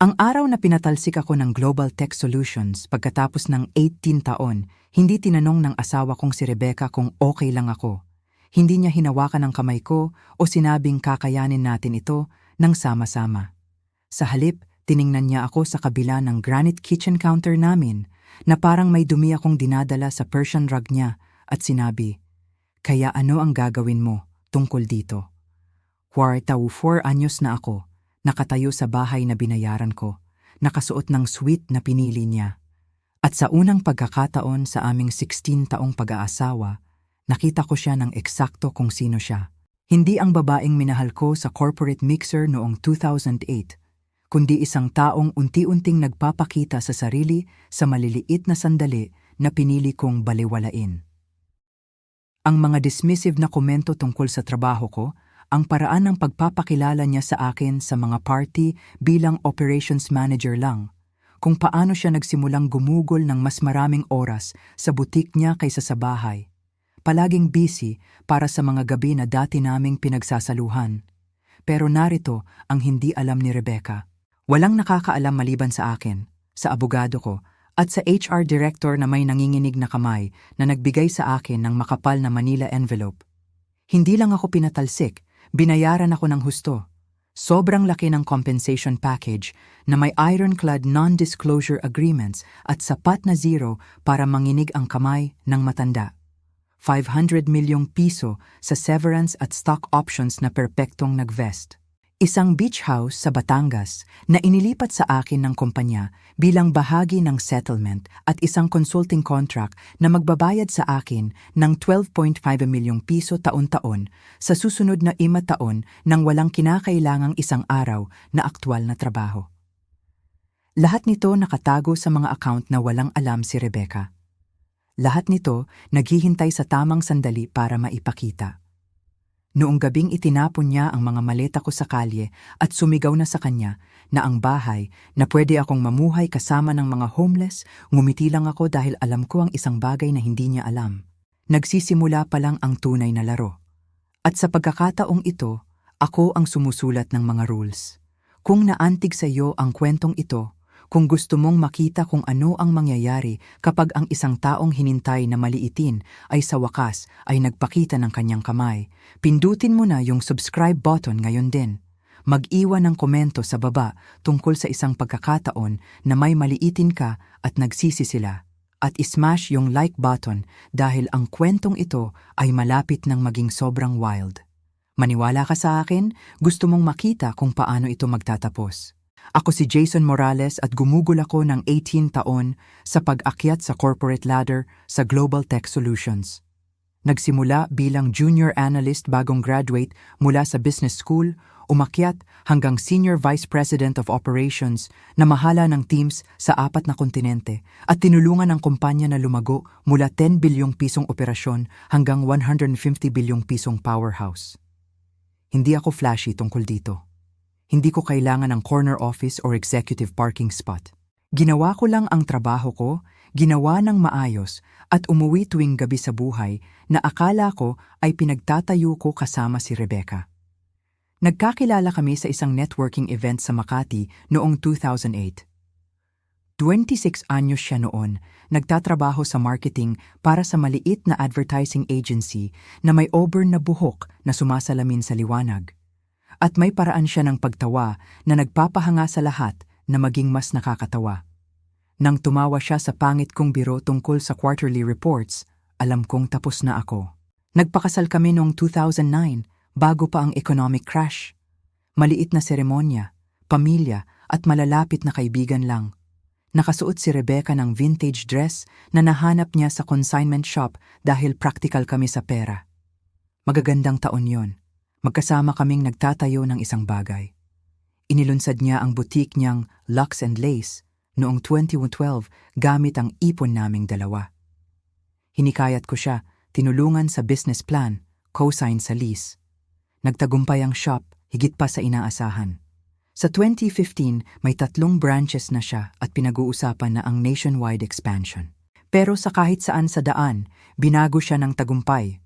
Ang araw na pinatalsik ako ng Global Tech Solutions pagkatapos ng 18 taon, hindi tinanong ng asawa kong si Rebecca kung okay lang ako. Hindi niya hinawakan ang kamay ko o sinabing kakayanin natin ito nang sama-sama. Sa halip, tiningnan niya ako sa kabila ng granite kitchen counter namin na parang may dumi akong dinadala sa Persian rug niya at sinabi, "Kaya ano ang gagawin mo tungkol dito?" 44 anyos na ako. Nakatayo sa bahay na binayaran ko, nakasuot ng suite na pinili niya. At sa unang pagkakataon sa aming 16 taong pag-aasawa, nakita ko siya ng eksakto kung sino siya. Hindi ang babaeng minahal ko sa corporate mixer noong 2008, kundi isang taong unti-unting nagpapakita sa sarili sa maliliit na sandali na pinili kong baliwalain. Ang mga dismissive na komento tungkol sa trabaho ko, ang paraan ng pagpapakilala niya sa akin sa mga party bilang operations manager lang, kung paano siya nagsimulang gumugol ng mas maraming oras sa butik niya kaysa sa bahay. Palaging busy para sa mga gabi na dati naming pinagsasaluhan. Pero narito ang hindi alam ni Rebecca. Walang nakakaalam maliban sa akin, sa abogado ko, at sa HR director na may nanginginig na kamay na nagbigay sa akin ng makapal na Manila envelope. Hindi lang ako pinatalsik, binayaran ako ng husto. Sobrang laki ng compensation package na may ironclad non-disclosure agreements at sapat na zero para manginig ang kamay ng matanda. 500 milyong piso sa severance at stock options na perpektong nag-vest. Isang beach house sa Batangas na inilipat sa akin ng kumpanya bilang bahagi ng settlement at isang consulting contract na magbabayad sa akin ng 12.5 milyong piso taon-taon sa susunod na 5 taon nang walang kinakailangang isang araw na aktwal na trabaho. Lahat nito nakatago sa mga account na walang alam si Rebecca. Lahat nito naghihintay sa tamang sandali para maipakita. Noong gabing itinapon niya ang mga maleta ko sa kalye at sumigaw na sa kanya na ang bahay na pwede akong mamuhay kasama ng mga homeless, ngumiti lang ako dahil alam ko ang isang bagay na hindi niya alam. Nagsisimula pa lang ang tunay na laro. At sa pagkakataong ito, ako ang sumusulat ng mga rules. Kung naantig sa iyo ang kwentong ito, kung gusto mong makita kung ano ang mangyayari kapag ang isang taong hinintay na maliitin ay sa wakas ay nagpakita ng kanyang kamay, pindutin mo na yung subscribe button ngayon din. Mag-iwan ng komento sa baba tungkol sa isang pagkakataon na may maliitin ka at nagsisi sila. At ismash yung like button dahil ang kwentong ito ay malapit ng maging sobrang wild. Maniwala ka sa akin, gusto mong makita kung paano ito magtatapos. Ako si Jason Morales at gumugol ako ng 18 taon sa pag-akyat sa corporate ladder sa Global Tech Solutions. Nagsimula bilang junior analyst bagong graduate mula sa business school, umakyat hanggang senior vice president of operations na mahala ng teams sa 4 na kontinente at tinulungan ang kumpanya na lumago mula 10 bilyong pisong operasyon hanggang 150 bilyong pisong powerhouse. Hindi ako flashy tungkol dito. Hindi ko kailangan ng corner office or executive parking spot. Ginawa ko lang ang trabaho ko, ginawa ng maayos at umuwi tuwing gabi sa buhay na akala ko ay pinagtatayo ko kasama si Rebecca. Nagkakilala kami sa isang networking event sa Makati noong 2008. 26 anyos siya noon, nagtatrabaho sa marketing para sa maliit na advertising agency na may auburn na buhok na sumasalamin sa liwanag. At may paraan siya ng pagtawa na nagpapahanga sa lahat na maging mas nakakatawa. Nang tumawa siya sa pangit kong biro tungkol sa quarterly reports, alam kong tapos na ako. Nagpakasal kami noong 2009, bago pa ang economic crash. Maliit na seremonya, pamilya at malalapit na kaibigan lang. Nakasuot si Rebecca ng vintage dress na nahanap niya sa consignment shop dahil practical kami sa pera. Magagandang taon yon. Magkasama kaming nagtatayo ng isang bagay. Inilunsad niya ang boutique niyang Lux and Lace noong 2012 gamit ang ipon naming dalawa. Hinikayat ko siya, tinulungan sa business plan, co-sign sa lease. Nagtagumpay ang shop, higit pa sa inaasahan. Sa 2015, may 3 branches na siya at pinag-uusapan na ang nationwide expansion. Pero sa kahit saan sa daan, binago siya ng tagumpay.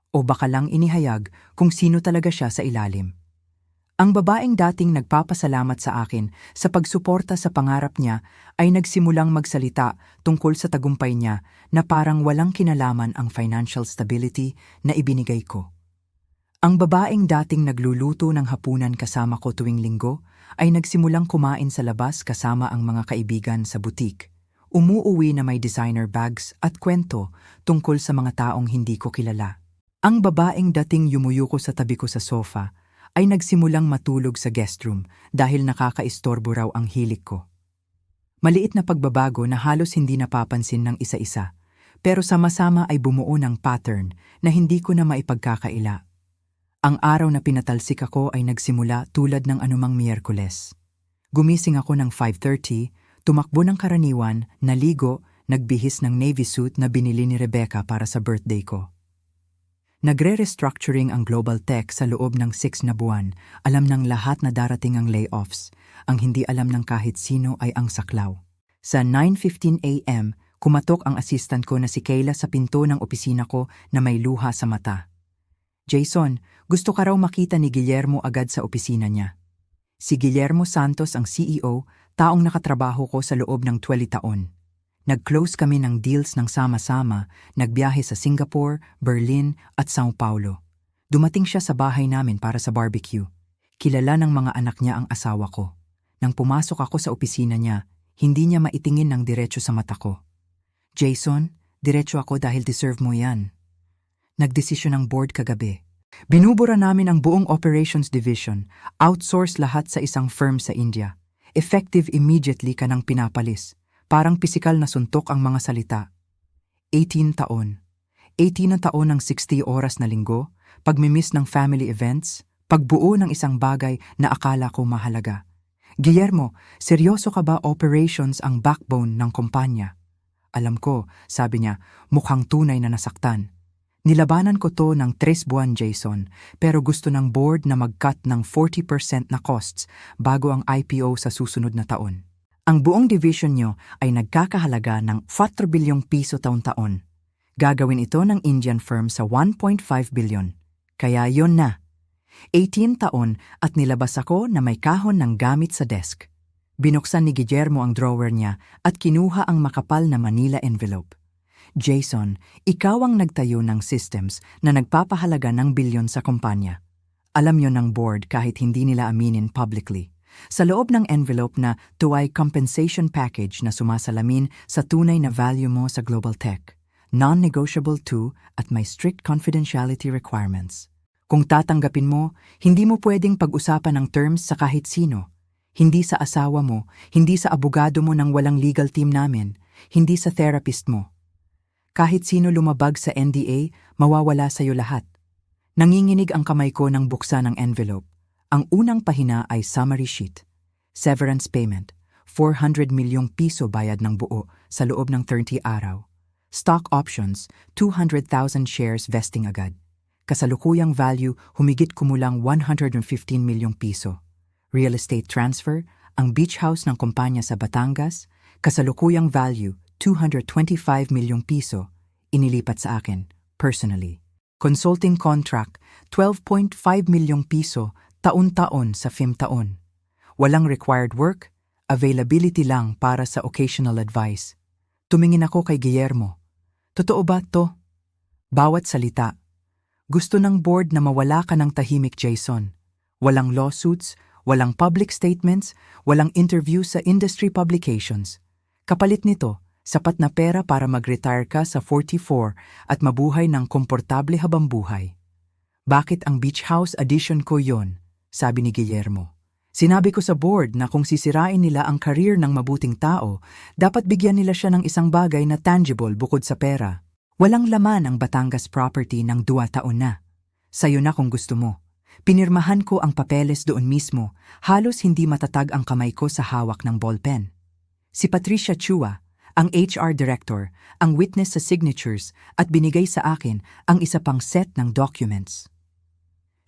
O baka lang inihayag kung sino talaga siya sa ilalim. Ang babaeng dating nagpapasalamat sa akin sa pagsuporta sa pangarap niya ay nagsimulang magsalita tungkol sa tagumpay niya na parang walang kinalaman ang financial stability na ibinigay ko. Ang babaeng dating nagluluto ng hapunan kasama ko tuwing linggo ay nagsimulang kumain sa labas kasama ang mga kaibigan sa butik. Umuuwi na may designer bags at kwento tungkol sa mga taong hindi ko kilala. Ang babaeng dating yumuyuko sa tabi ko sa sofa ay nagsimulang matulog sa guest room dahil nakakaistorbo raw ang hilik ko. Maliit na pagbabago na halos hindi napapansin ng isa-isa, pero sama-sama ay bumuo ng pattern na hindi ko na maipagkakaila. Ang araw na pinatalsik ako ay nagsimula tulad ng anumang Miyerkules. Gumising ako ng 5:30, tumakbo ng karaniwan, naligo, nagbihis ng navy suit na binili ni Rebecca para sa birthday ko. Nagre-restructuring ang Global Tech sa loob ng 6 na buwan. Alam ng lahat na darating ang layoffs. Ang hindi alam ng kahit sino ay ang saklaw. Sa 9:15 a.m., kumatok ang assistant ko na si Kayla sa pinto ng opisina ko na may luha sa mata. Jason, gusto ka raw makita ni Guillermo agad sa opisina niya. Si Guillermo Santos ang CEO, taong nakatrabaho ko sa loob ng 20 taon. Nag-close kami ng deals ng sama-sama, nagbiyahe sa Singapore, Berlin at São Paulo. Dumating siya sa bahay namin para sa barbecue. Kilala ng mga anak niya ang asawa ko. Nang pumasok ako sa opisina niya, hindi niya maitingin ng diretso sa mata ko. Jason, diretso ako dahil deserve mo yan. Nagdesisyon ang board kagabi. Binubura namin ang buong operations division, outsource lahat sa isang firm sa India. Effective immediately ka nang pinapalis. Parang pisikal na suntok ang mga salita. 18 taon. 18 na taon ng 60 oras na linggo, pagmimiss ng family events, pagbuo ng isang bagay na akala ko mahalaga. Guillermo, seryoso ka ba operations ang backbone ng kumpanya? Alam ko, sabi niya, mukhang tunay na nasaktan. Nilabanan ko to ng 3 buwan, Jason, pero gusto ng board na mag-cut ng 40% na costs bago ang IPO sa susunod na taon. Ang buong division nyo ay nagkakahalaga ng 4 bilyong piso taon-taon. Gagawin ito ng Indian firm sa 1.5 billion. Kaya yon na. 18 taon at nilabas ako na may kahon ng gamit sa desk. Binuksan ni Guillermo ang drawer niya at kinuha ang makapal na Manila envelope. Jason, ikaw ang nagtayo ng systems na nagpapahalaga ng bilyon sa kumpanya. Alam yon ng board kahit hindi nila aminin publicly. Sa loob ng envelope na tuway compensation package na sumasalamin sa tunay na value mo sa Global Tech, non-negotiable too at may strict confidentiality requirements. Kung tatanggapin mo, hindi mo pwedeng pag-usapan ng terms sa kahit sino. Hindi sa asawa mo, hindi sa abogado mo ng walang legal team namin, hindi sa therapist mo. Kahit sino lumabag sa NDA, mawawala sa'yo lahat. Nanginginig ang kamay ko nang buksan ang envelope. Ang unang pahina ay summary sheet. Severance payment, 400 milyong piso bayad ng buo sa loob ng 30 araw. Stock options, 200,000 shares vesting agad. Kasalukuyang value, humigit kumulang 115 milyong piso. Real estate transfer, ang beach house ng kumpanya sa Batangas, kasalukuyang value, 225 milyong piso, inilipat sa akin, personally. Consulting contract, 12.5 milyong piso, taon-taon sa 5 taon. Walang required work, availability lang para sa occasional advice. Tumingin ako kay Guillermo. Totoo ba to? Bawat salita. Gusto ng board na mawala ka ng tahimik, Jason. Walang lawsuits, walang public statements, walang interview sa industry publications. Kapalit nito, sapat na pera para mag-retire ka sa 44 at mabuhay ng komportable habang buhay. Bakit ang beach house addition ko yon? Sabi ni Guillermo. Sinabi ko sa board na kung sisirain nila ang career ng mabuting tao, dapat bigyan nila siya ng isang bagay na tangible bukod sa pera. Walang laman ang Batangas property ng 2 taon na. Sayo na kung gusto mo. Pinirmahan ko ang papeles doon mismo, halos hindi matatag ang kamay ko sa hawak ng ballpen. Si Patricia Chua, ang HR director, ang witness sa signatures at binigay sa akin ang isa pang set ng documents.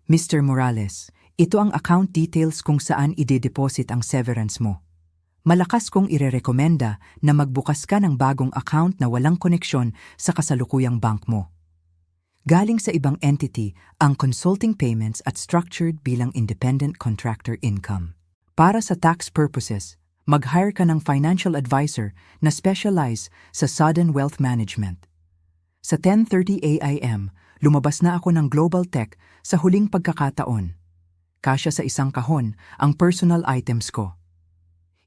Mr. Morales, ito ang account details kung saan ide-deposit ang severance mo. Malakas kong irerekomenda na magbukas ka ng bagong account na walang koneksyon sa kasalukuyang bank mo. Galing sa ibang entity ang consulting payments at structured bilang independent contractor income. Para sa tax purposes, mag-hire ka ng financial advisor na specialize sa sudden wealth management. Sa 10:30 a.m., lumabas na ako ng Global Tech sa huling pagkakataon. Kasya sa isang kahon ang personal items ko.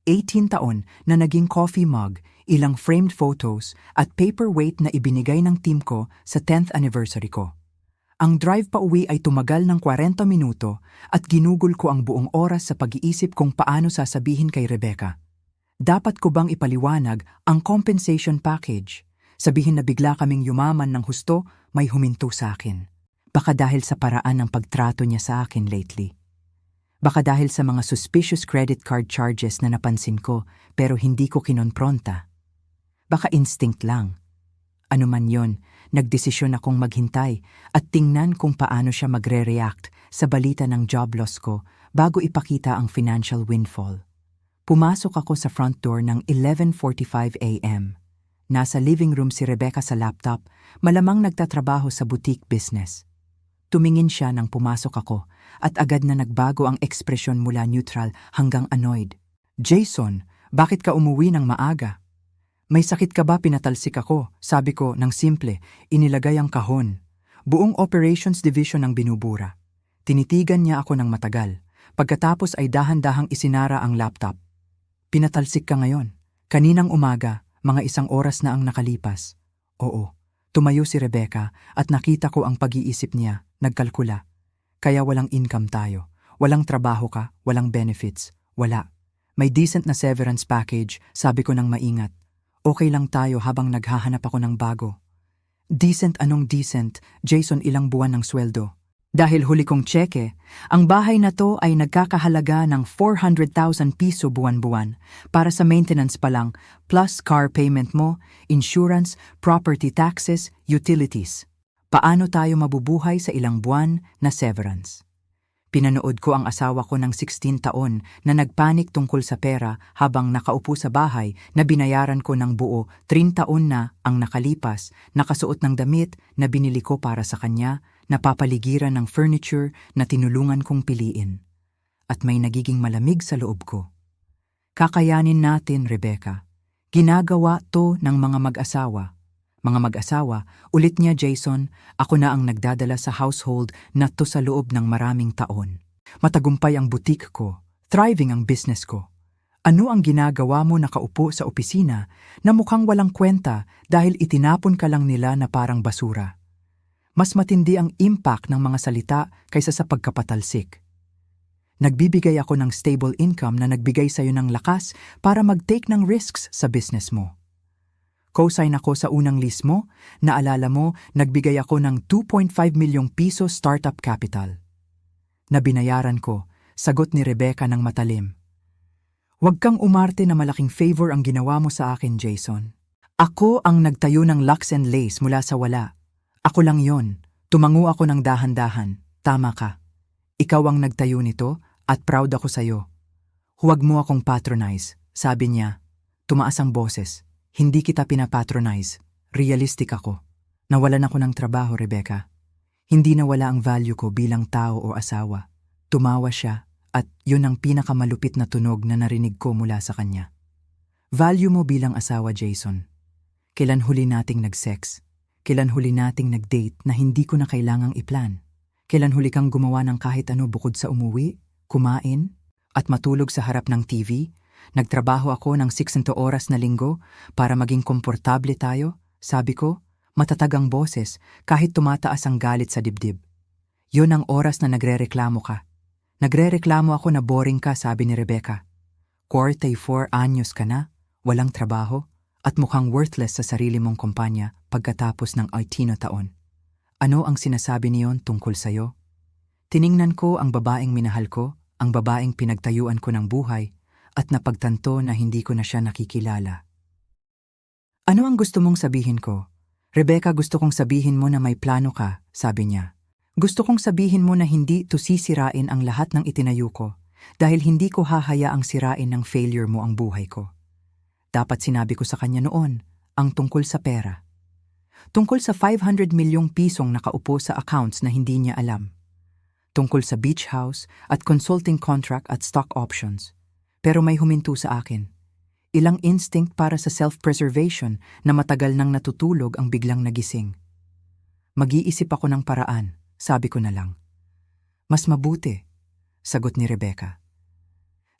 18 taon na naging coffee mug, ilang framed photos at paperweight na ibinigay ng team ko sa 10th anniversary ko. Ang drive pa uwi ay tumagal ng 40 minuto at ginugol ko ang buong oras sa pag-iisip kung paano sasabihin kay Rebecca. Dapat ko bang ipaliwanag ang compensation package? Sabihin na bigla kaming yumaman ng husto, may huminto sa akin. Baka dahil sa paraan ng pagtrato niya sa akin lately. Baka dahil sa mga suspicious credit card charges na napansin ko pero hindi ko kinonpronta. Baka instinct lang. Ano man yon, nagdesisyon akong maghintay at tingnan kung paano siya magre-react sa balita ng job loss ko bago ipakita ang financial windfall. Pumasok ako sa front door ng 11:45 a.m. Nasa living room si Rebecca sa laptop, malamang nagtatrabaho sa boutique business. Tumingin siya nang pumasok ako at agad na nagbago ang ekspresyon mula neutral hanggang annoyed. "Jason, bakit ka umuwi ng maaga?" "May sakit ka ba?" Pinatalsik ako. Sabi ko ng simple, inilagay ang kahon. Buong operations division ang binubura. Tinitigan niya ako ng matagal. Pagkatapos ay dahan-dahang isinara ang laptop. "Pinatalsik ka ngayon?" "Kaninang umaga, mga 1 oras na ang nakalipas." "Oo." Tumayo si Rebecca at nakita ko ang pag-iisip niya, nagkalkula. "Kaya walang income tayo. Walang trabaho ka, walang benefits. Wala. May decent na severance package," sabi ko ng maingat. "Okay lang tayo habang naghahanap ako ng bago." "Decent anong decent? Jason, ilang buwan ng sweldo." Dahil huli kong tseke, ang bahay na to ay nagkakahalaga ng 400,000 piso buwan-buwan para sa maintenance pa lang, plus car payment mo, insurance, property taxes, utilities. Paano tayo mabubuhay sa ilang buwan na severance? Pinanood ko ang asawa ko ng 16 taon na nagpanik tungkol sa pera habang nakaupo sa bahay na binayaran ko ng buo. 3 taon na ang nakalipas, nakasuot ng damit na binili ko para sa kanya, napapaligiran ng furniture na tinulungan kong piliin. At may nagiging malamig sa loob ko. Kakayanin natin, Rebecca. Ginagawa to ng mga mag-asawa. Mga mag-asawa, ulit niya Jason, ako na ang nagdadala sa household na to sa loob ng maraming taon. Matagumpay ang boutique ko, thriving ang business ko. Ano ang ginagawa mo nakaupo sa opisina na mukhang walang kwenta dahil itinapon ka lang nila na parang basura? Mas matindi ang impact ng mga salita kaysa sa pagkapatalsik. Nagbibigay ako ng stable income na nagbigay sa'yo ng lakas para mag-take ng risks sa business mo. Co-sign ako sa unang lease mo, naalala mo, nagbigay ako ng 2.5 milyong piso startup capital. Na binayaran ko, sagot ni Rebecca ng matalim. "Huwag kang umarte na malaking favor ang ginawa mo sa akin, Jason. Ako ang nagtayo ng Lux and Lace mula sa wala. Ako lang yon. Tumango ako ng dahan-dahan. Tama ka. Ikaw ang nagtayo nito at proud ako sa'yo. Huwag mo akong patronize," sabi niya. Tumaas ang boses. "Hindi kita pinapatronize. Realistic ako. Nawalan ako ng trabaho, Rebecca. Hindi nawala ang value ko bilang tao o asawa." Tumawa siya at yun ang pinakamalupit na tunog na narinig ko mula sa kanya. "Value mo bilang asawa, Jason. Kailan huli nating nag-sex? Kailan huli nating nag-date na hindi ko na kailangang i-plan? Kailan huli kang gumawa ng kahit ano bukod sa umuwi, kumain, at matulog sa harap ng TV? Nagtrabaho ako ng 6 oras na linggo para maging komportable tayo," sabi ko, matatag ang boses kahit tumataas ang galit sa dibdib. "Yun ang oras na nagrereklamo ka. Nagrereklamo ako na boring ka," sabi ni Rebecca. 44 anyos ka na, walang trabaho, at mukhang worthless sa sarili mong kumpanya pagkatapos ng 18 taon. Ano ang sinasabi niyon tungkol sa'yo? Tiningnan ko ang babaeng minahal ko, ang babaeng pinagtayuan ko ng buhay, at napagtanto na hindi ko na siya nakikilala. "Ano ang gusto mong sabihin ko?" "Rebecca, gusto kong sabihin mo na may plano ka," sabi niya. "Gusto kong sabihin mo na hindi to sisirain ang lahat ng itinayo ko dahil hindi ko hahayaang sirain ng failure mo ang buhay ko." Dapat sinabi ko sa kanya noon ang tungkol sa pera. Tungkol sa 500 milyong pisong nakaupo sa accounts na hindi niya alam. Tungkol sa beach house at consulting contract at stock options. Pero may huminto sa akin. Ilang instinct para sa self-preservation na matagal nang natutulog ang biglang nagising. Mag-iisip ako ng paraan, sabi ko na lang. Mas mabuti, sagot ni Rebecca.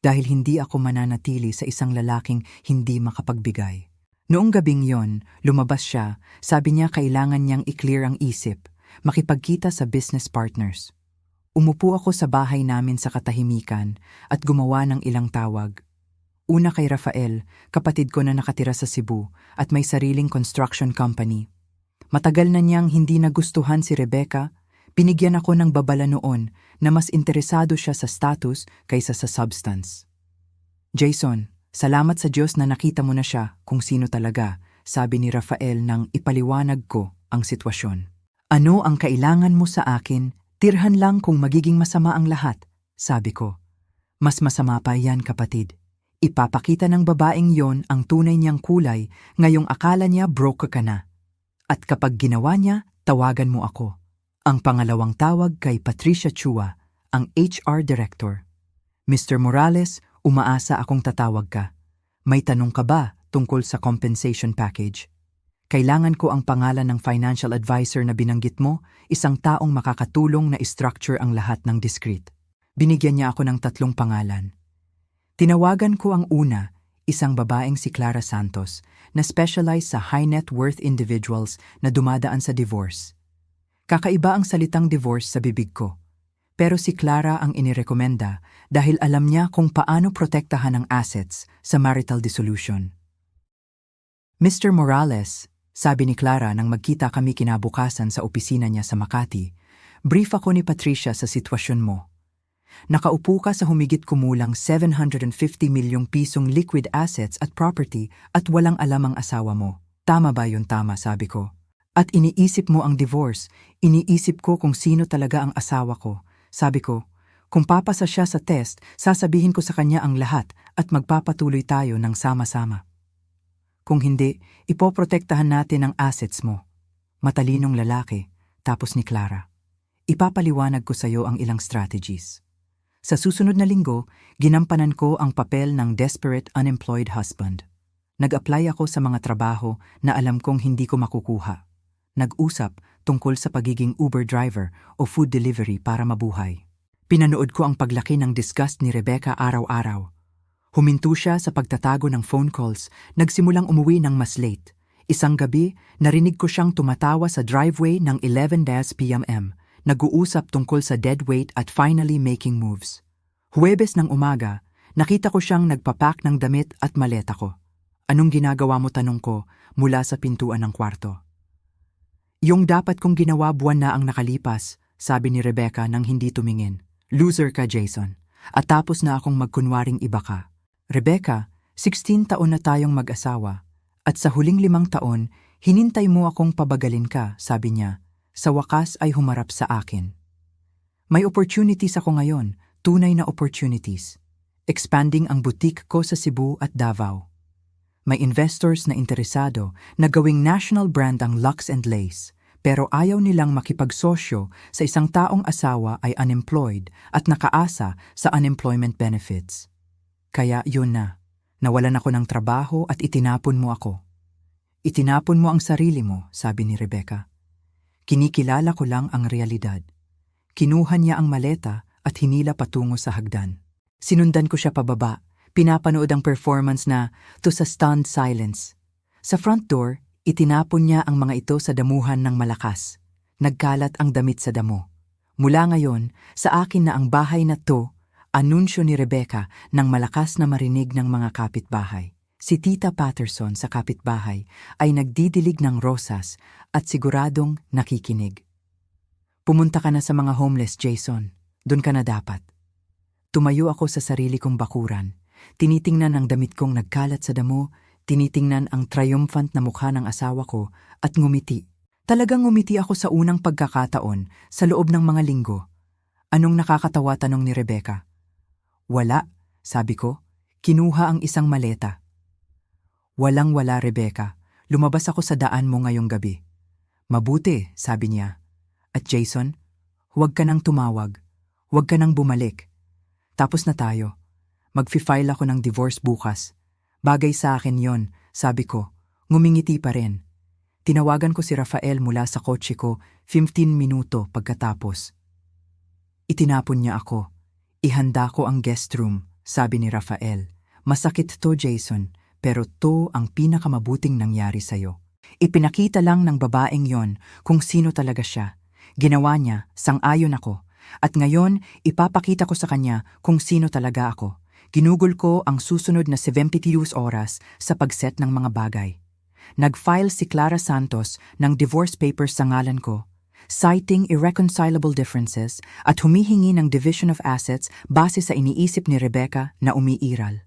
Dahil hindi ako mananatili sa isang lalaking hindi makapagbigay. Noong gabing yon, lumabas siya, sabi niya kailangan niyang i-clear ang isip, makipagkita sa business partners. Umupo ako sa bahay namin sa katahimikan at gumawa ng ilang tawag. Una kay Rafael, kapatid ko na nakatira sa Cebu at may sariling construction company. Matagal na niyang hindi nagustuhan si Rebecca, binigyan ako ng babala noon na mas interesado siya sa status kaysa sa substance. Jason, salamat sa Diyos na nakita mo na siya kung sino talaga, sabi ni Rafael nang ipaliwanag ko ang sitwasyon. Ano ang kailangan mo sa akin? Tirhan lang kung magiging masama ang lahat, sabi ko. Mas masama pa yan, kapatid. Ipapakita ng babaeng yon ang tunay niyang kulay ngayong akala niya broke ka na. At kapag ginawa niya, tawagan mo ako. Ang pangalawang tawag kay Patricia Chua, ang HR Director. Mr. Morales, umaasa akong tatawag ka. May tanong ka ba tungkol sa compensation package? Kailangan ko ang pangalan ng financial advisor na binanggit mo, isang taong makakatulong na i-structure ang lahat ng discreet. Binigyan niya ako ng 3 pangalan. Tinawagan ko ang una, isang babaeng si Clara Santos na specialize sa high net worth individuals na dumadaan sa divorce. Kakaiba ang salitang divorce sa bibig ko. Pero si Clara ang inirekomenda dahil alam niya kung paano protektahan ang assets sa marital dissolution. Mr. Morales, sabi ni Clara nang magkita kami kinabukasan sa opisina niya sa Makati, brief ako ni Patricia sa sitwasyon mo. Nakaupo ka sa humigit kumulang 750 milyong pisong liquid assets at property at walang alam ang asawa mo. Tama ba yun? Tama, sabi ko. At iniisip mo ang divorce, iniisip ko kung sino talaga ang asawa ko. Sabi ko, kung papasa siya sa test, sasabihin ko sa kanya ang lahat at magpapatuloy tayo ng sama-sama. Kung hindi, ipoprotektahan natin ang assets mo. Matalinong lalaki, tapos ni Clara. Ipapaliwanag ko sa iyo ang ilang strategies. Sa susunod na linggo, ginampanan ko ang papel ng desperate unemployed husband. Nag-apply ako sa mga trabaho na alam kong hindi ko makukuha. Nag-usap tungkol sa pagiging Uber driver o food delivery para mabuhay. Pinanood ko ang paglaki ng disgust ni Rebecca araw-araw. Huminto siya sa pagtatago ng phone calls, nagsimulang umuwi ng mas late. Isang gabi, narinig ko siyang tumatawa sa driveway ng 11 p.m. Nag-uusap tungkol sa deadweight at finally making moves. Huwebes ng umaga, nakita ko siyang nagpapak ng damit at maleta ko. Anong ginagawa mo, tanong ko mula sa pintuan ng kwarto. Yung dapat kong ginawa buwan na ang nakalipas, sabi ni Rebecca nang hindi tumingin. Loser ka, Jason. At tapos na akong magkunwaring iba ka. Rebecca, 16 taon na tayong mag-asawa. At sa huling 5 taon, hinintay mo akong pabagalin ka, sabi niya. Sa wakas ay humarap sa akin. May opportunities ako ngayon, tunay na opportunities. Expanding ang boutique ko sa Cebu at Davao. May investors na interesado na gawing national brand ang Lux and Lace, pero ayaw nilang makipagsosyo sa isang taong asawa ay unemployed at nakaasa sa unemployment benefits. Kaya yun na, nawalan ako ng trabaho at itinapon mo ako. Itinapon mo ang sarili mo, sabi ni Rebecca. Kinikilala ko lang ang realidad. Kinuha niya ang maleta at hinila patungo sa hagdan. Sinundan ko siya pababa, pinapanood ang performance na to sa stunned silence. Sa front door, itinapon niya ang mga ito sa damuhan ng malakas. Nagkalat ang damit sa damo. Mula ngayon, sa akin na ang bahay na to, anunsyo ni Rebecca nang malakas na marinig ng mga kapitbahay. Si Tita Patterson sa kapitbahay ay nagdidilig ng rosas at siguradong nakikinig. Pumunta ka na sa mga homeless, Jason. Doon ka na dapat. Tumayo ako sa sarili kong bakuran. Tinitingnan ang damit kong nagkalat sa damo, tinitingnan ang triumphant na mukha ng asawa ko at ngumiti. Talagang ngumiti ako sa unang pagkakataon sa loob ng mga linggo. Anong nakakatawa, tanong ni Rebecca. Wala, sabi ko. Kinuha ang isang maleta. Walang-wala, Rebecca. Lumabas ako sa daan mo ngayong gabi. Mabuti, sabi niya. At Jason, huwag ka nang tumawag. Huwag ka nang bumalik. Tapos na tayo. Mag-file ako ng divorce bukas. Bagay sa akin yon, sabi ko. Ngumingiti pa rin. Tinawagan ko si Rafael mula sa kotse ko 15 minuto pagkatapos. Itinapon niya ako. Ihanda ko ang guest room, sabi ni Rafael. Masakit to, Jason, pero to ang pinakamabuting nangyari sa'yo. Ipinakita lang ng babaeng yon kung sino talaga siya. Ginawa niya, sang-ayon ako. At ngayon, ipapakita ko sa kanya kung sino talaga ako. Ginugol ko ang susunod na 72 oras sa pagset ng mga bagay. Nag-file si Clara Santos ng divorce papers sa ngalan ko, citing irreconcilable differences at humihingi ng division of assets base sa iniisip ni Rebecca na umiiral.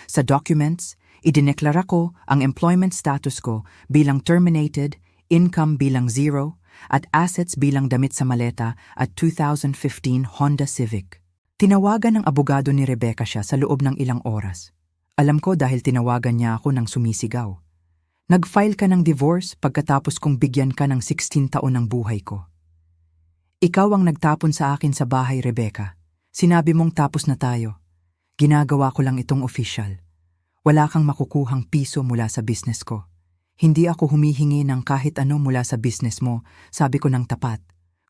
Sa documents, idineklara ko ang employment status ko bilang terminated, income bilang zero, at assets bilang damit sa maleta at 2015 Honda Civic. Tinawagan ng abogado ni Rebecca siya sa loob ng ilang oras. Alam ko dahil tinawagan niya ako ng sumisigaw. Nag-file ka ng divorce pagkatapos kong bigyan ka ng 16 taon ng buhay ko. Ikaw ang nagtapon sa akin sa bahay, Rebecca. Sinabi mong tapos na tayo. Ginagawa ko lang itong official. Wala kang makukuhang piso mula sa business ko. Hindi ako humihingi ng kahit ano mula sa business mo, sabi ko ng tapat.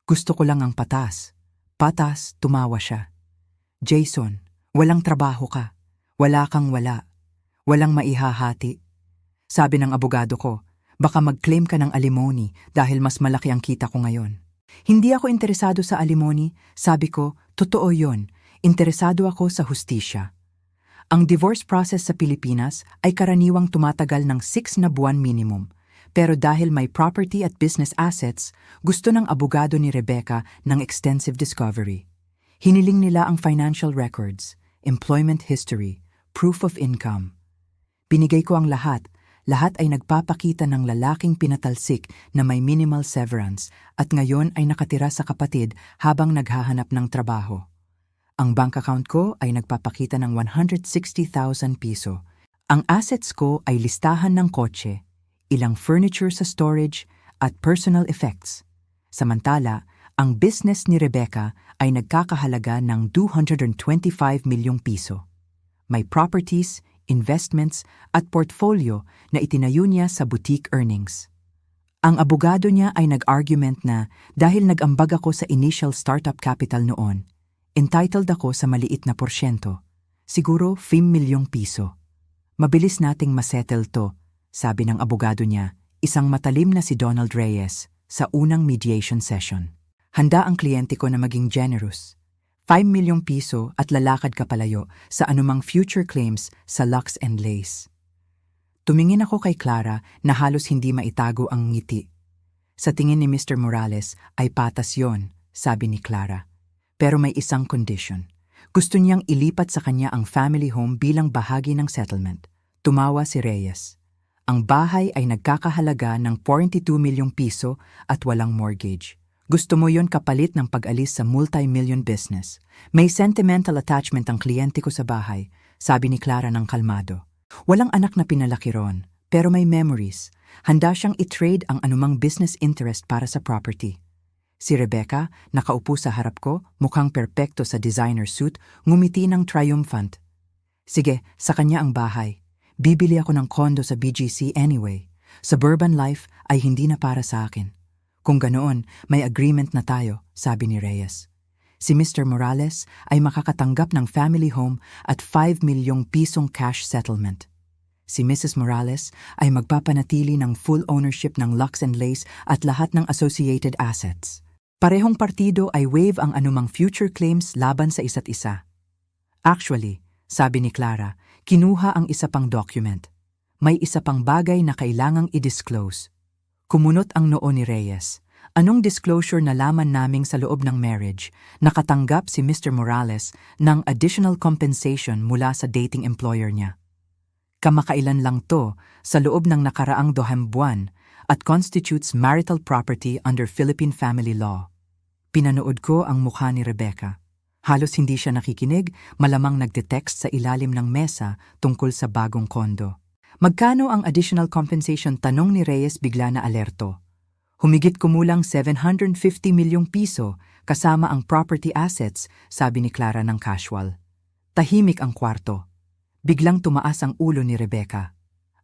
Gusto ko lang ang patas. Patas, tumawa siya. Jason, walang trabaho ka. Wala kang wala. Walang maihahati. Sabi ng abogado ko, baka mag-claim ka ng alimony dahil mas malaki ang kita ko ngayon. Hindi ako interesado sa alimony, sabi ko, totoo yon. Interesado ako sa hustisya. Ang divorce process sa Pilipinas ay karaniwang tumatagal ng 6 na buwan minimum. Pero dahil may property at business assets, gusto ng abogado ni Rebecca ng extensive discovery. Hiniling nila ang financial records, employment history, proof of income. Binigay ko ang lahat. Lahat ay nagpapakita ng lalaking pinatalsik na may minimal severance at ngayon ay nakatira sa kapatid habang naghahanap ng trabaho. Ang bank account ko ay nagpapakita ng 160,000 piso. Ang assets ko ay listahan ng kotse, ilang furniture sa storage at personal effects. Samantala, ang business ni Rebecca ay nagkakahalaga ng 225 milyong piso. May properties, investments at portfolio na itinayo niya sa boutique earnings. Ang abogado niya ay nag-argument na dahil nag-ambag ako sa initial startup capital noon, entitled ako sa maliit na porsyento, siguro 5 milyong piso. Mabilis nating masettle to, sabi ng abogado niya, isang matalim na si Donald Reyes, sa unang mediation session. Handa ang kliyente ko na maging generous. 5 milyong piso at lalakad ka palayo sa anumang future claims sa Lux and Lace. Tumingin ako kay Clara na halos hindi maitago ang ngiti. Sa tingin ni Mr. Morales ay patas yon, sabi ni Clara. Pero may isang condition. Gusto niyang ilipat sa kanya ang family home bilang bahagi ng settlement. Tumawa si Reyes. Ang bahay ay nagkakahalaga ng 42 milyong piso at walang mortgage. Gusto mo yon kapalit ng pag-alis sa multi-million business. May sentimental attachment ang kliyente ko sa bahay, sabi ni Clara ng kalmado. Walang anak na pinalaki ron, pero may memories. Handa siyang i-trade ang anumang business interest para sa property. Si Rebecca, nakaupo sa harap ko, mukhang perpekto sa designer suit, ngumiti ng triumphant. Sige, sa kanya ang bahay. Bibili ako ng condo sa BGC anyway. Suburban life ay hindi na para sa akin. Kung ganoon, may agreement na tayo, sabi ni Reyes. Si Mr. Morales ay makakatanggap ng family home at 5 milyong pisong cash settlement. Si Mrs. Morales ay magpapanatili ng full ownership ng Lux and Lace at lahat ng associated assets. Parehong partido ay waive ang anumang future claims laban sa isa't isa. Actually, sabi ni Clara, kinuha ang isa pang document. May isa pang bagay na kailangang i-disclose. Kumunot ang noo ni Reyes. Anong disclosure nalaman naming sa loob ng marriage, nakatanggap si Mr. Morales ng additional compensation mula sa dating employer niya. Kamakailan lang to sa loob ng nakaraang 2 buwan at constitutes marital property under Philippine family law. Pinanood ko ang mukha ni Rebecca. Halos hindi siya nakikinig, malamang nagte-text sa ilalim ng mesa tungkol sa bagong kondo. Magkano ang additional compensation, tanong ni Reyes bigla na alerto. Humigit kumulang 750 milyong piso kasama ang property assets, sabi ni Clara ng casual. Tahimik ang kwarto. Biglang tumaas ang ulo ni Rebecca.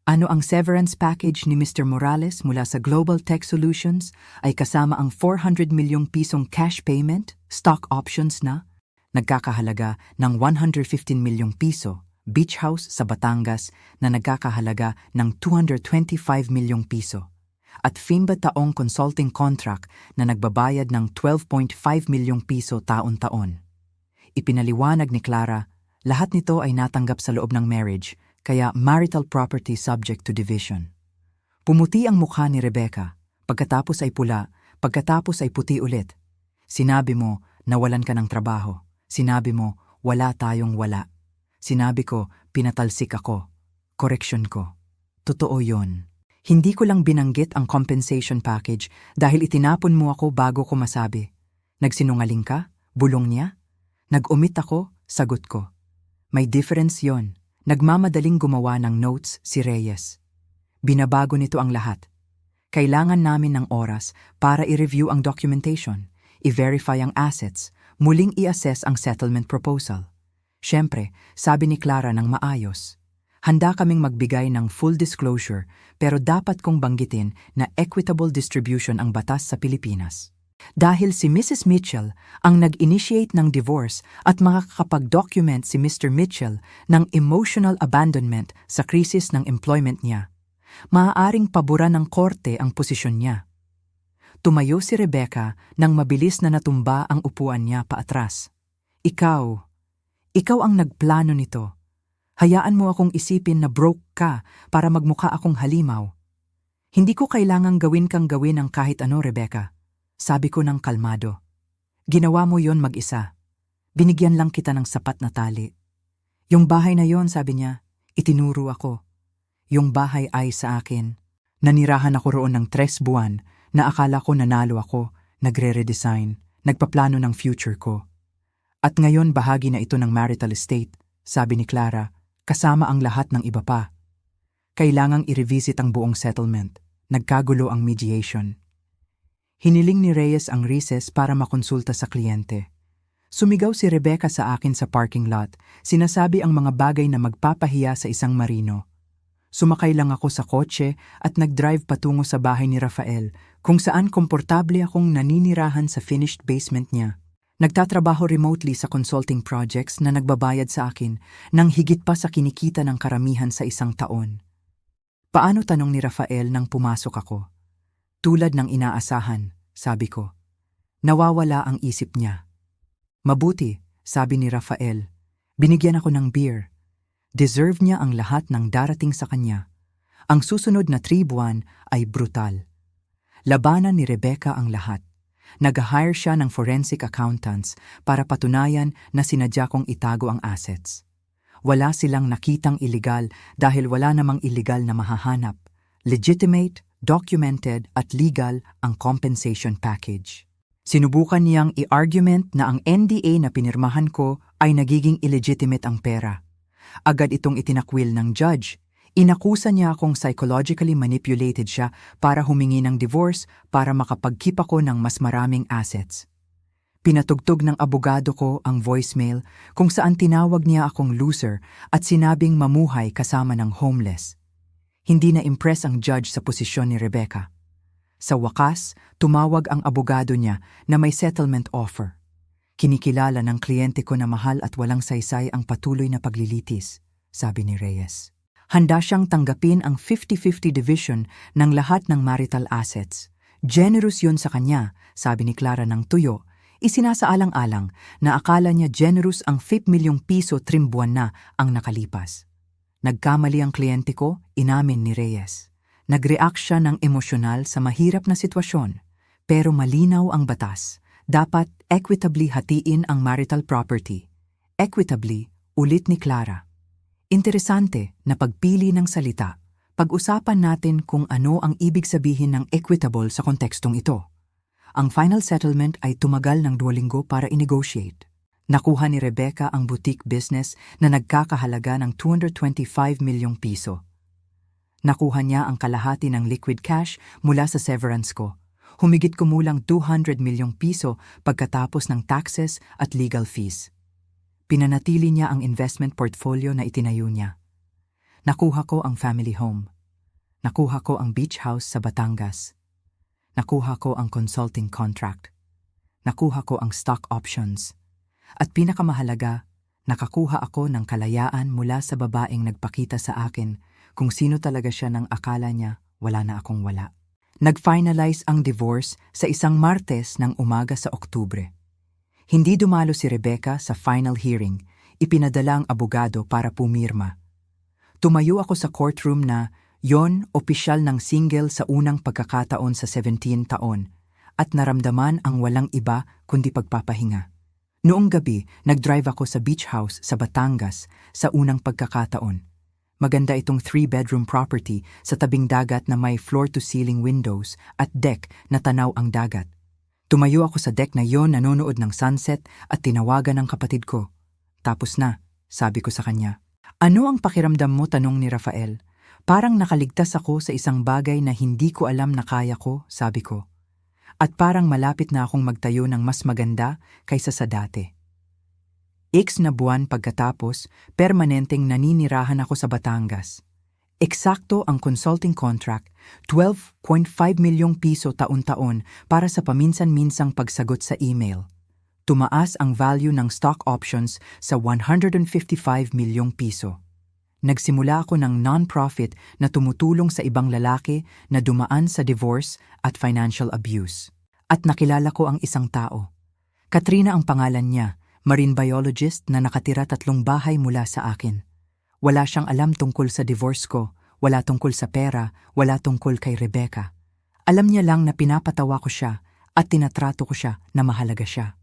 Ano ang severance package ni Mr. Morales mula sa Global Tech Solutions ay kasama ang 400 milyong pisong cash payment, stock options na, nagkakahalaga ng 115 milyong piso, beach house sa Batangas na nagkakahalaga ng 225 milyong piso, at FIMBA taong consulting contract na nagbabayad ng 12.5 milyong piso taon-taon. Ipinaliwanag ni Clara, lahat nito ay natanggap sa loob ng marriage, kaya marital property subject to division. Pumuti ang mukha ni Rebecca, pagkatapos ay pula, pagkatapos ay puti ulit. Sinabi mo, nawalan ka ng trabaho. Sinabi mo, wala tayong wala. Sinabi ko, pinatalsik ako. Correction ko. Totoo yon. Hindi ko lang binanggit ang compensation package dahil itinapon mo ako bago ko masabi. Nagsinungaling ka? Bulong niya? Nag-omit ako? Sagot ko. May difference yon. Nagmamadaling gumawa ng notes si Reyes. Binabago nito ang lahat. Kailangan namin ng oras para i-review ang documentation, i-verify ang assets, muling i-assess ang settlement proposal. Siyempre, sabi ni Clara ng maayos. Handa kaming magbigay ng full disclosure pero dapat kong banggitin na equitable distribution ang batas sa Pilipinas. Dahil si Mrs. Mitchell ang nag-initiate ng divorce at makakapag-document si Mr. Mitchell ng emotional abandonment sa krisis ng employment niya, maaaring paboran ng korte ang posisyon niya. Tumayo si Rebecca nang mabilis na natumba ang upuan niya paatras. Ikaw ang nagplano nito. Hayaan mo akong isipin na broke ka para magmukha akong halimaw. Hindi ko kailangang gawin kang gawin ang kahit ano, Rebecca. Sabi ko ng kalmado. Ginawa mo yon mag-isa. Binigyan lang kita ng sapat na tali. Yung bahay na yon, sabi niya, itinuro ako. Yung bahay ay sa akin. Nanirahan ako roon ng 3 buwan na akala ko nanalo ako, nagre-redesign, nagpaplano ng future ko. At ngayon bahagi na ito ng marital estate, sabi ni Clara, kasama ang lahat ng iba pa. Kailangang i-revisit ang buong settlement. Nagkagulo ang mediation. Hiniling ni Reyes ang recess para makonsulta sa kliyente. Sumigaw si Rebecca sa akin sa parking lot, sinasabi ang mga bagay na magpapahiya sa isang marino. Sumakay lang ako sa kotse at nag-drive patungo sa bahay ni Rafael, kung saan komportable akong naninirahan sa finished basement niya. Nagtatrabaho remotely sa consulting projects na nagbabayad sa akin nang higit pa sa kinikita ng karamihan sa isang taon. Paano, tanong ni Rafael nang pumasok ako? Tulad ng inaasahan, sabi ko. Nawawala ang isip niya. Mabuti, sabi ni Rafael. Binigyan ako ng beer. Deserve niya ang lahat ng darating sa kanya. Ang susunod na 3 buwan ay brutal. Labanan ni Rebecca ang lahat. Nag-hire siya ng forensic accountants para patunayan na sinadya kong itago ang assets. Wala silang nakitang iligal dahil wala namang iligal na mahahanap. Legitimate, documented at legal ang compensation package. Sinubukan niyang i-argument na ang NDA na pinirmahan ko ay nagiging illegitimate ang pera. Agad itong itinakwil ng judge. Inakusa niya akong psychologically manipulated siya para humingi ng divorce para makapag-keep ako ng mas maraming assets. Pinatugtog ng abogado ko ang voicemail kung saan tinawag niya akong loser at sinabing mamuhay kasama ng homeless. Hindi na-impress ang judge sa posisyon ni Rebecca. Sa wakas, tumawag ang abogado niya na may settlement offer. Kinikilala ng kliyente ko na mahal at walang saysay ang patuloy na paglilitis, sabi ni Reyes. Handa siyang tanggapin ang 50-50 division ng lahat ng marital assets. Generous yun sa kanya, sabi ni Clara ng tuyo. Isinasaalang-alang na akala niya generous ang 5 milyong piso trimbuan na ang nakalipas. Nagkamali ang kliyente ko, inamin ni Reyes. Nag-react siya ng emosyonal sa mahirap na sitwasyon. Pero malinaw ang batas. Dapat equitably hatiin ang marital property. Equitably, ulit ni Clara. Interesante na pagpili ng salita. Pag-usapan natin kung ano ang ibig sabihin ng equitable sa kontekstong ito. Ang final settlement ay tumagal ng 2 linggo para i-negotiate. Nakuha ni Rebecca ang boutique business na nagkakahalaga ng 225 milyong piso. Nakuha niya ang kalahati ng liquid cash mula sa severance ko. Humigit kumulang 200 milyong piso pagkatapos ng taxes at legal fees. Pinanatili niya ang investment portfolio na itinayo niya. Nakuha ko ang family home. Nakuha ko ang beach house sa Batangas. Nakuha ko ang consulting contract. Nakuha ko ang stock options. At pinakamahalaga, nakakuha ako ng kalayaan mula sa babaeng nagpakita sa akin kung sino talaga siya nang akala niya wala na akong wala. Nag-finalize ang divorce sa isang Martes ng umaga sa Oktubre. Hindi dumalo si Rebecca sa final hearing, ipinadala ang abogado para pumirma. Tumayo ako sa courtroom na yon opisyal ng single sa unang pagkakataon sa 17 taon at naramdaman ang walang iba kundi pagpapahinga. Noong gabi, nag-drive ako sa beach house sa Batangas sa unang pagkakataon. Maganda itong 3-bedroom property sa tabing dagat na may floor-to-ceiling windows at deck na tanaw ang dagat. Tumayo ako sa deck na yon, nanonood ng sunset at tinawagan ng kapatid ko. Tapos na, sabi ko sa kanya. Ano ang pakiramdam mo? Tanong ni Rafael. Parang nakaligtas ako sa isang bagay na hindi ko alam na kaya ko, sabi ko. At parang malapit na akong magtayo ng mas maganda kaysa sa dati. Na buwan pagkatapos, permanenteng naninirahan ako sa Batangas. Eksakto ang consulting contract, 12.5 milyong piso taon-taon para sa paminsan-minsang pagsagot sa email. Tumaas ang value ng stock options sa 155 milyong piso. Nagsimula ako ng non-profit na tumutulong sa ibang lalaki na dumaan sa divorce at financial abuse. At nakilala ko ang isang tao. Katrina ang pangalan niya, marine biologist na nakatira 3 bahay mula sa akin. Wala siyang alam tungkol sa divorce ko, wala tungkol sa pera, wala tungkol kay Rebecca. Alam niya lang na pinapatawa ko siya at tinatrato ko siya na mahalaga siya.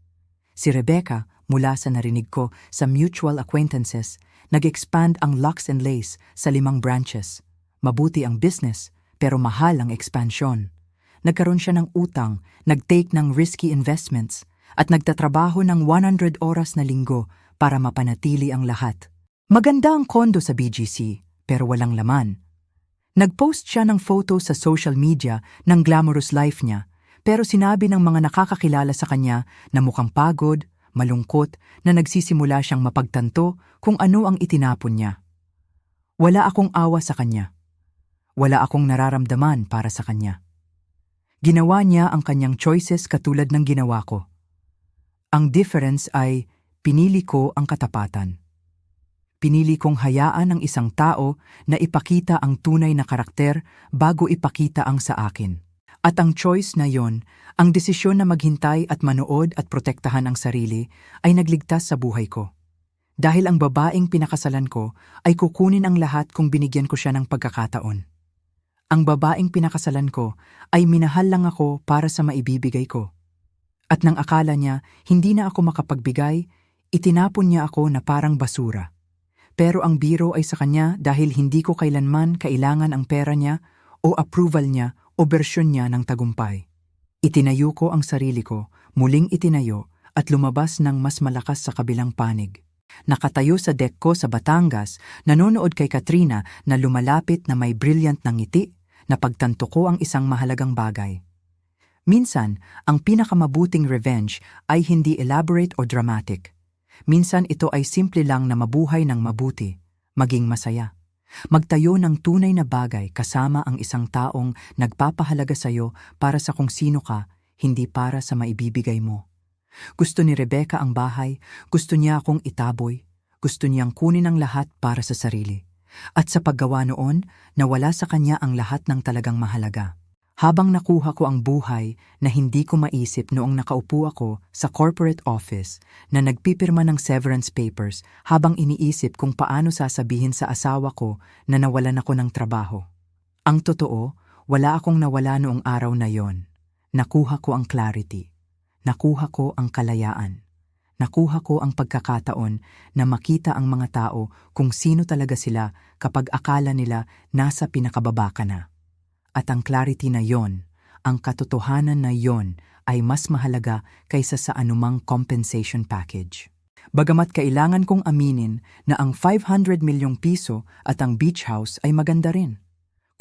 Si Rebecca, mula sa narinig ko sa mutual acquaintances, nag-expand ang Lux and Lace sa 5 branches. Mabuti ang business, pero mahal ang expansion. Nagkaroon siya ng utang, nag-take ng risky investments, at nagtatrabaho ng 100 oras na linggo para mapanatili ang lahat. Maganda ang kondo sa BGC, pero walang laman. Nag-post siya ng photo sa social media ng glamorous life niya, pero sinabi ng mga nakakakilala sa kanya na mukhang pagod, malungkot, na nagsisimula siyang mapagtanto kung ano ang itinapon niya. Wala akong awa sa kanya. Wala akong nararamdaman para sa kanya. Ginawa niya ang kanyang choices katulad ng ginawa ko. Ang difference ay pinili ko ang katapatan. Pinili kong hayaan ang isang tao na ipakita ang tunay na karakter bago ipakita ang sa akin. At ang choice na yon, ang desisyon na maghintay at manood at protektahan ang sarili, ay nagligtas sa buhay ko. Dahil ang babaeng pinakasalan ko ay kukunin ang lahat kung binigyan ko siya ng pagkakataon. Ang babaeng pinakasalan ko ay minahal lang ako para sa maibibigay ko. At nang akala niya hindi na ako makapagbigay, itinapon niya ako na parang basura. Pero ang biro ay sa kanya dahil hindi ko kailanman kailangan ang pera niya o approval niya o bersyon niya ng tagumpay. Itinayo ko ang sarili ko, muling itinayo at lumabas ng mas malakas sa kabilang panig. Nakatayo sa deck ko sa Batangas, nanonood kay Katrina na lumalapit na may brilliant na ngiti, na pagtanto ko ang isang mahalagang bagay. Minsan, ang pinakamabuting revenge ay hindi elaborate o dramatic. Minsan ito ay simple lang na mabuhay ng mabuti, maging masaya. Magtayo ng tunay na bagay kasama ang isang taong nagpapahalaga sa iyo para sa kung sino ka, hindi para sa maibibigay mo. Gusto ni Rebecca ang bahay, gusto niya akong itaboy, gusto niyang kunin ang lahat para sa sarili. At sa paggawa noon, nawala sa kanya ang lahat ng talagang mahalaga. Habang nakuha ko ang buhay na hindi ko maisip noong nakaupo ako sa corporate office na nagpipirma ng severance papers habang iniisip kung paano sasabihin sa asawa ko na nawalan ako ng trabaho. Ang totoo, wala akong nawala noong araw na yon. Nakuha ko ang clarity. Nakuha ko ang kalayaan. Nakuha ko ang pagkakataon na makita ang mga tao kung sino talaga sila kapag akala nila nasa pinakababa ka na. At ang clarity na yon, ang katotohanan na yon ay mas mahalaga kaysa sa anumang compensation package. Bagamat kailangan kong aminin na ang 500 milyong piso at ang beach house ay maganda rin.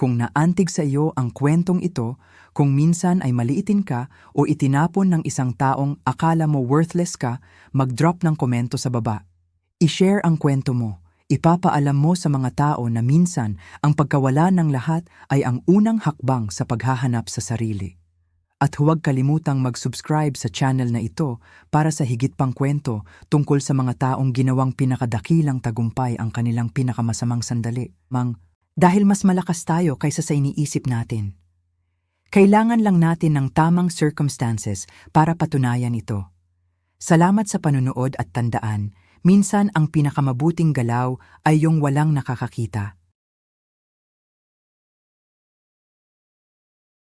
kung naantig sa iyo ang kwentong ito, kung minsan ay maliitin ka o itinapon ng isang taong akala mo worthless ka, mag-drop ng komento sa baba. I-share ang kwento mo. Ipapaalam mo sa mga tao na minsan ang pagkawala ng lahat ay ang unang hakbang sa paghahanap sa sarili. At huwag kalimutang mag-subscribe sa channel na ito para sa higit pang kwento tungkol sa mga taong ginawang pinakadakilang tagumpay ang kanilang pinakamasamang sandali. Dahil mas malakas tayo kaysa sa iniisip natin. Kailangan lang natin ng tamang circumstances para patunayan ito. Salamat sa panunood at tandaan, minsan ang pinakamabuting galaw ay yung walang nakakakita.